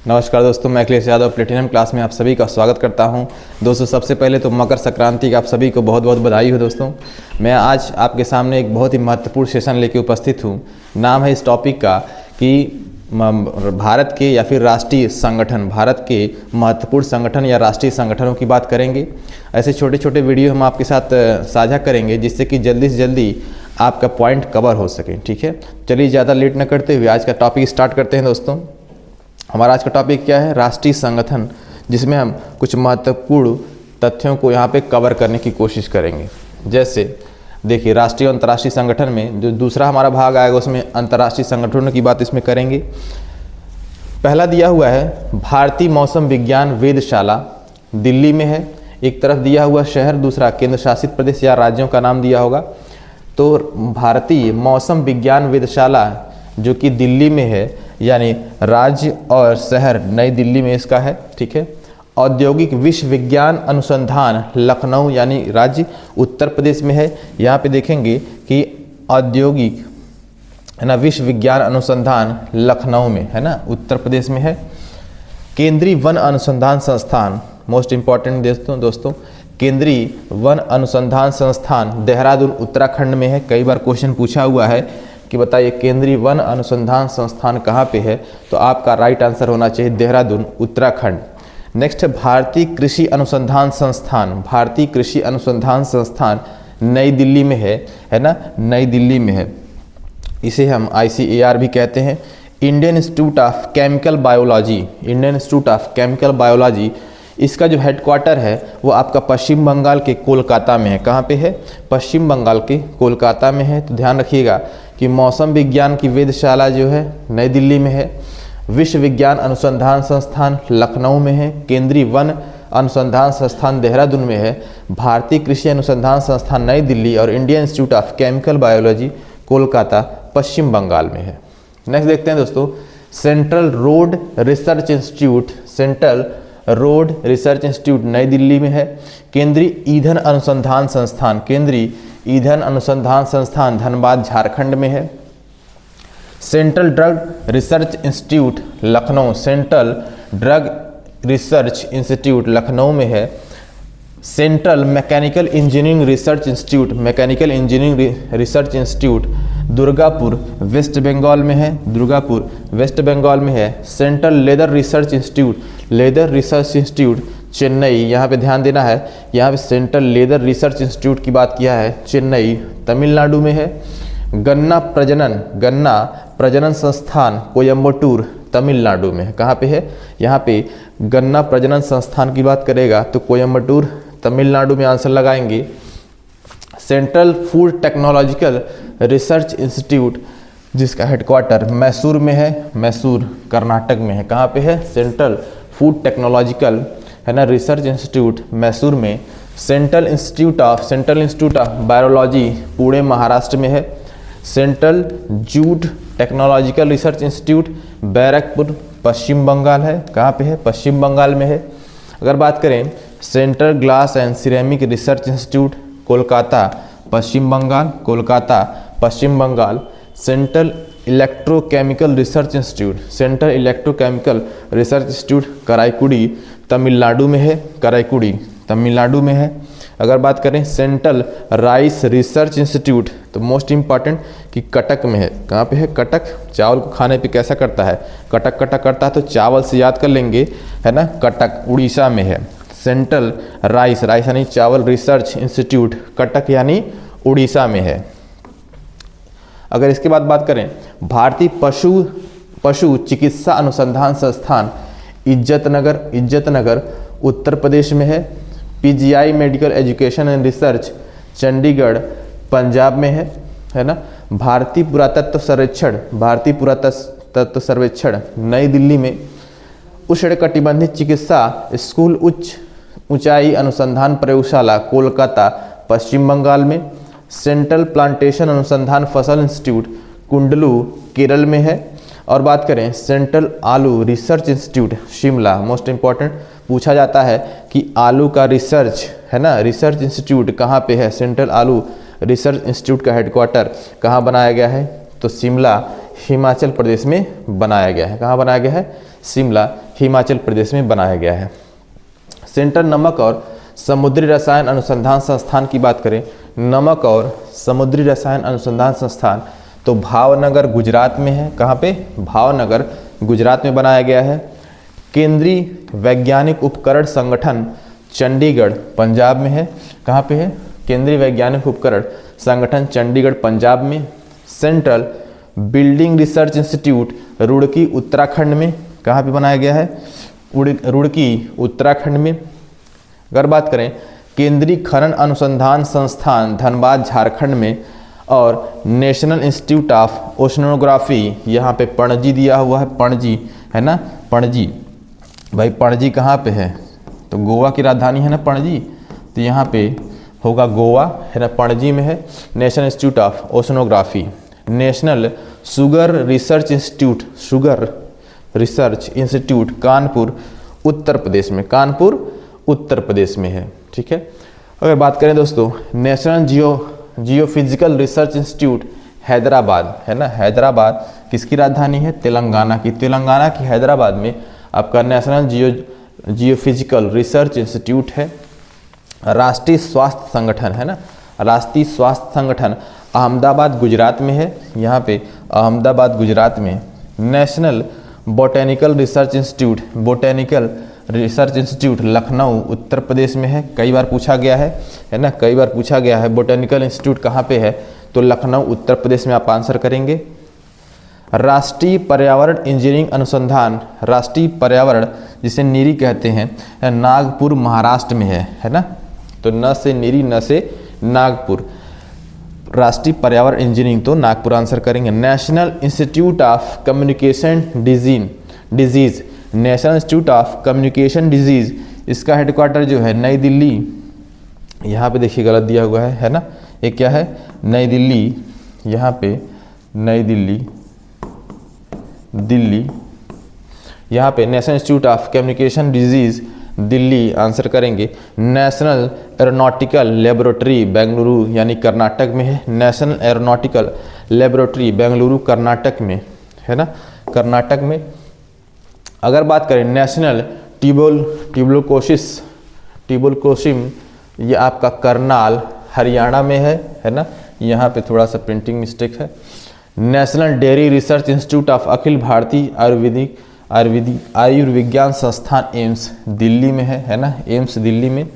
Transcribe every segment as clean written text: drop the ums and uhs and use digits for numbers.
नमस्कार दोस्तों, मैं अखिलेश यादव प्लेटिनम क्लास में आप सभी का स्वागत करता हूं। दोस्तों, सबसे पहले तो मकर संक्रांति का आप सभी को बहुत बहुत बधाई हो। दोस्तों, मैं आज आपके सामने एक बहुत ही महत्वपूर्ण सेशन लेके उपस्थित हूं। नाम है इस टॉपिक का कि भारत के या फिर राष्ट्रीय संगठन, भारत के महत्वपूर्ण संगठन या राष्ट्रीय संगठनों की बात करेंगे। ऐसे छोटे छोटे वीडियो हम आपके साथ साझा करेंगे जिससे कि जल्दी से जल्दी आपका पॉइंट कवर हो सके। ठीक है, चलिए ज़्यादा लेट न करते हुए आज का टॉपिक स्टार्ट करते हैं। दोस्तों, हमारा आज का टॉपिक क्या है? राष्ट्रीय संगठन, जिसमें हम कुछ महत्वपूर्ण तथ्यों को यहाँ पे कवर करने की कोशिश करेंगे। जैसे देखिए, राष्ट्रीय और अंतर्राष्ट्रीय संगठन में जो दूसरा हमारा भाग आएगा उसमें अंतर्राष्ट्रीय संगठनों की बात इसमें करेंगे। पहला दिया हुआ है भारतीय मौसम विज्ञान वेधशाला, दिल्ली में है। एक तरफ दिया हुआ शहर, दूसरा केंद्र शासित प्रदेश या राज्यों का नाम दिया होगा। तो भारतीय मौसम विज्ञान वेधशाला जो कि दिल्ली में है, यानी राज्य और शहर नई दिल्ली में इसका है। ठीक है। औद्योगिक विश्वविज्ञान अनुसंधान लखनऊ, यानी राज्य उत्तर प्रदेश में है। यहाँ पे देखेंगे कि औद्योगिक है ना विश्वविज्ञान अनुसंधान लखनऊ में है ना, उत्तर प्रदेश में है। केंद्रीय वन अनुसंधान संस्थान, मोस्ट इंपॉर्टेंट दोस्तों, केंद्रीय वन अनुसंधान संस्थान देहरादून उत्तराखंड में है। कई बार क्वेश्चन पूछा हुआ है कि बताइए केंद्रीय वन अनुसंधान संस्थान कहाँ पे है, तो आपका राइट आंसर होना चाहिए देहरादून उत्तराखंड। नेक्स्ट है भारतीय कृषि अनुसंधान संस्थान, भारतीय कृषि अनुसंधान संस्थान नई दिल्ली में है ना, नई दिल्ली में है। इसे हम ICAR भी कहते हैं। Indian institute of chemical biology, Indian institute of chemical biology, इसका जो हेडक्वार्टर है वो आपका पश्चिम बंगाल के कोलकाता में है। कहाँ पे है? पश्चिम बंगाल के कोलकाता में है। तो ध्यान रखिएगा कि मौसम विज्ञान की वेधशाला जो है नई दिल्ली में है, विश्व विज्ञान अनुसंधान संस्थान लखनऊ में है, केंद्रीय वन अनुसंधान संस्थान देहरादून में है, भारतीय कृषि अनुसंधान संस्थान नई दिल्ली और Indian institute of chemical biology Kolkata Paschim Bengal में है। नेक्स्ट देखते हैं दोस्तों, central road research institute, central road research institute Nai Delhi में है। केंद्रीय ईंधन अनुसंधान संस्थान, केंद्रीय ईंधन अनुसंधान संस्थान धनबाद झारखंड में है। Central drug research institute Lucknow, central drug research institute Lucknow में है। Central mechanical engineering research institute, mechanical engineering research institute Durgapur west Bengal में है, दुर्गापुर वेस्ट बंगाल में है। Central leather research institute, leather research institute Chennai, यहाँ पे ध्यान देना है, यहाँ पे सेंट्रल लेदर रिसर्च इंस्टीट्यूट की बात किया है, चेन्नई तमिलनाडु में है। गन्ना प्रजनन संस्थान कोयम्बटूर तमिलनाडु में है। कहाँ पे है? यहाँ पे गन्ना प्रजनन संस्थान की बात करेगा तो कोयम्बटूर तमिलनाडु में आंसर लगाएंगे। Central food technological research institute जिसका हेडक्वार्टर मैसूर में है, मैसूर कर्नाटक में है। कहाँ पे है? सेंट्रल फूड टेक्नोलॉजिकल है ना रिसर्च इंस्टीट्यूट मैसूर में। Central institute of biology Pune Maharashtra में है। Central jute technological research institute Barrackpore Paschim Bengal है। कहाँ पे है? पश्चिम बंगाल में है। अगर बात करें central glass and ceramic research institute Kolkata Paschim Bengal, Kolkata Paschim Bengal. Central electrochemical research institute, central electrochemical research institute Karaikudi Tamil Nadu में है, कराईकुड़ी तमिलनाडु में है। अगर बात करें सेंट्रल राइस रिसर्च इंस्टीट्यूट तो मोस्ट इम्पॉर्टेंट कि कटक में है। कहाँ पे है? कटक। चावल को खाने पे कैसा करता है? कटक कटक करता है, तो चावल से याद कर लेंगे है ना, कटक उड़ीसा में है। सेंट्रल राइस यानी चावल रिसर्च इंस्टीट्यूट कटक यानी उड़ीसा में है। अगर इसके बाद बात करें भारतीय पशु चिकित्सा अनुसंधान संस्थान इज्जतनगर उत्तर प्रदेश में है। PGI medical education and research Chandigarh Punjab में है ना। भारतीय पुरातत्व सर्वेक्षण नई दिल्ली में। उष्णकटिबंधीय चिकित्सा स्कूल उच्च ऊंचाई अनुसंधान प्रयोगशाला कोलकाता पश्चिम बंगाल में। सेंट्रल प्लांटेशन अनुसंधान फसल इंस्टीट्यूट कुंडलू केरल में है। और बात करें सेंट्रल आलू research institute Shimla, most important पूछा जाता है कि आलू का रिसर्च है ना, रिसर्च इंस्टीट्यूट कहाँ पे है? सेंट्रल आलू रिसर्च इंस्टीट्यूट का हेडक्वार्टर कहाँ बनाया गया है? तो शिमला हिमाचल प्रदेश में बनाया गया है। कहाँ बनाया गया है? शिमला हिमाचल प्रदेश में बनाया गया है। सेंट्रल नमक और समुद्री रसायन अनुसंधान संस्थान की बात करें, नमक और समुद्री रसायन अनुसंधान संस्थान तो भावनगर गुजरात में है। कहाँ पे? भावनगर गुजरात में बनाया गया है। केंद्रीय वैज्ञानिक उपकरण संगठन चंडीगढ़ पंजाब में है। कहाँ पे है? केंद्रीय वैज्ञानिक उपकरण संगठन चंडीगढ़ पंजाब में। Central building research institute Roorkee Uttarakhand में। कहाँ पे बनाया गया है? रुड़की उत्तराखंड में। अगर बात करें केंद्रीय खनन अनुसंधान संस्थान धनबाद झारखंड में और नेशनल इंस्टीट्यूट ऑफ ओशनोग्राफी यहाँ पे पणजी दिया हुआ है, पणजी है ना, पणजी। भाई पणजी कहाँ पे है? तो गोवा की राजधानी है ना पणजी, तो यहाँ पे होगा गोवा है ना, पणजी में है। National institute of oceanography, national sugar research institute, sugar research institute Kanpur Uttar Pradesh में, कानपुर उत्तर प्रदेश में है। ठीक है। अगर बात करें दोस्तों national geophysical research institute Hyderabad है ना, हैदराबाद किसकी राजधानी है? तेलंगाना की। तेलंगाना की हैदराबाद में आपका नेशनल जियोफिजिकल रिसर्च इंस्टीट्यूट है। राष्ट्रीय स्वास्थ्य संगठन है ना, राष्ट्रीय स्वास्थ्य संगठन अहमदाबाद गुजरात में है। यहाँ पे अहमदाबाद गुजरात में। National botanical research institute, botanical research institute Lucknow Uttar Pradesh में है। कई बार पूछा गया है ना, कई बार पूछा गया है बोटेनिकल इंस्टीट्यूट कहाँ पे है? तो लखनऊ उत्तर प्रदेश में आप आंसर करेंगे। राष्ट्रीय पर्यावरण इंजीनियरिंग अनुसंधान, राष्ट्रीय पर्यावरण जिसे नीरी कहते हैं, नागपुर महाराष्ट्र में है ना, तो न से नीरी न से नागपुर, राष्ट्रीय पर्यावरण इंजीनियरिंग तो नागपुर आंसर करेंगे। National institute of communication disease, national institute of communication disease, इसका हेडक्वार्टर जो है नई दिल्ली, यहाँ पे देखिए गलत दिया हुआ है ना, ये क्या है? नई दिल्ली, यहाँ पे नई दिल्ली, दिल्ली, यहाँ पे national institute of communication disease Delhi answer करेंगे। नेशनल एरोनॉटिकल लेबोरेटरी बेंगलुरु यानी कर्नाटक में है। National aeronautical laboratory Bengaluru Karnataka में है ना, कर्नाटक में। अगर बात करें नेशनल ट्यूबरकुलोसिस, ये आपका करनाल हरियाणा में है ना, यहाँ पे थोड़ा सा प्रिंटिंग मिस्टेक है। National dairy research institute of Akhil Bharatiya Ayurvigyan संस्थान एम्स दिल्ली में है ना, एम्स दिल्ली में।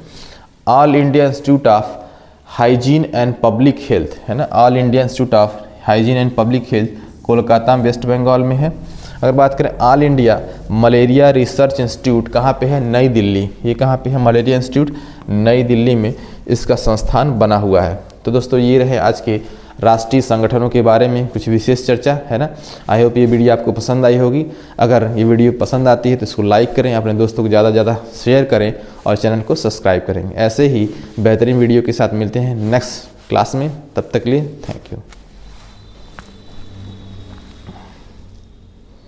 All India institute of hygiene and public health है ना, all India institute of hygiene and public health Kolkata west Bengal में है। अगर बात करें all India malaria research institute कहाँ पे है? नई दिल्ली। ये कहाँ पे है? मलेरिया इंस्टीट्यूट नई दिल्ली में इसका संस्थान बना हुआ है। तो दोस्तों ये रहे आज के राष्ट्रीय संगठनों के बारे में कुछ विशेष चर्चा है ना। आई होप ये वीडियो आपको पसंद आई होगी। अगर ये वीडियो पसंद आती है तो इसको लाइक करें, अपने दोस्तों को ज़्यादा से ज़्यादा शेयर करें और चैनल को सब्सक्राइब करें। ऐसे ही बेहतरीन वीडियो के साथ मिलते हैं नेक्स्ट क्लास में। तब तक के लिए थैंक यू।